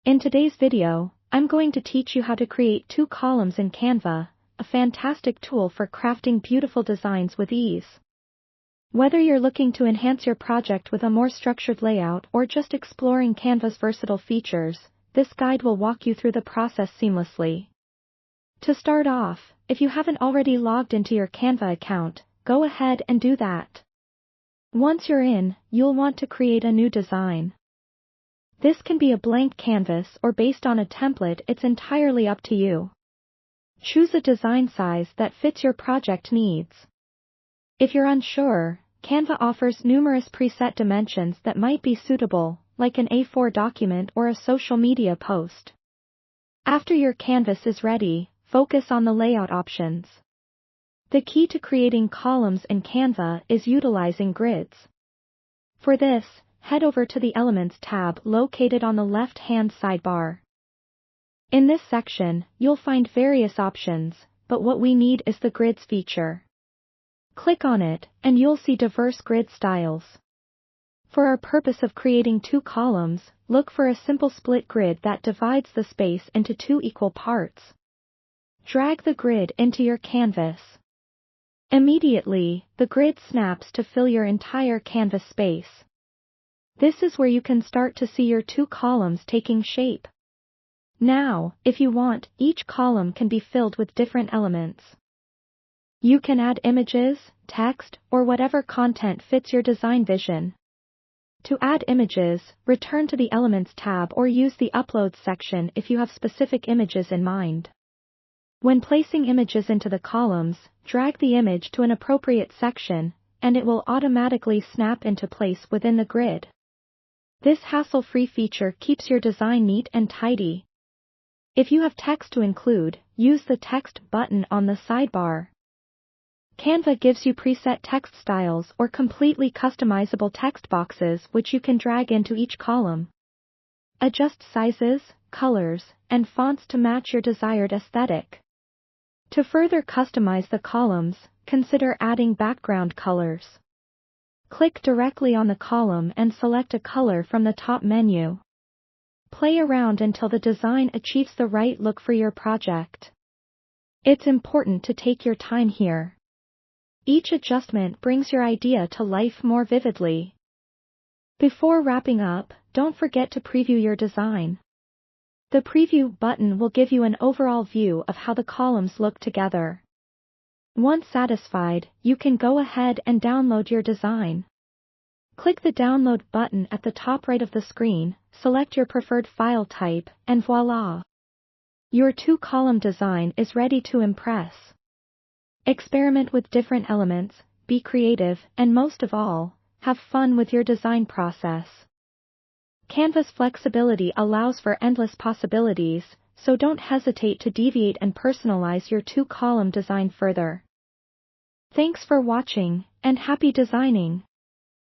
In today's video, I'm going to teach you how to create 2 columns in Canva, a fantastic tool for crafting beautiful designs with ease. Whether you're looking to enhance your project with a more structured layout or just exploring Canva's versatile features, this guide will walk you through the process seamlessly. To start off, if you haven't already logged into your Canva account, go ahead and do that. Once you're in, you'll want to create a new design. This can be a blank canvas or based on a template, it's entirely up to you. Choose a design size that fits your project needs. If you're unsure, Canva offers numerous preset dimensions that might be suitable, like an A4 document or a social media post. After your canvas is ready, focus on the layout options. The key to creating columns in Canva is utilizing grids. For this, head over to the Elements tab located on the left-hand sidebar. In this section, you'll find various options, but what we need is the Grids feature. Click on it, and you'll see diverse grid styles. For our purpose of creating 2 columns, look for a simple split grid that divides the space into 2 equal parts. Drag the grid into your canvas. Immediately, the grid snaps to fill your entire canvas space. This is where you can start to see your 2 columns taking shape. Now, if you want, each column can be filled with different elements. You can add images, text, or whatever content fits your design vision. To add images, return to the Elements tab or use the Uploads section if you have specific images in mind. When placing images into the columns, drag the image to an appropriate section, and it will automatically snap into place within the grid. This hassle-free feature keeps your design neat and tidy. If you have text to include, use the Text button on the sidebar. Canva gives you preset text styles or completely customizable text boxes which you can drag into each column. Adjust sizes, colors, and fonts to match your desired aesthetic. To further customize the columns, consider adding background colors. Click directly on the column and select a color from the top menu. Play around until the design achieves the right look for your project. It's important to take your time here. Each adjustment brings your idea to life more vividly. Before wrapping up, don't forget to preview your design. The Preview button will give you an overall view of how the columns look together. Once satisfied, you can go ahead and download your design. Click the Download button at the top right of the screen, select your preferred file type, and voila! Your 2-column design is ready to impress. Experiment with different elements, be creative, and most of all, have fun with your design process. Canva's flexibility allows for endless possibilities, so don't hesitate to deviate and personalize your 2-column design further. Thanks for watching, and happy designing!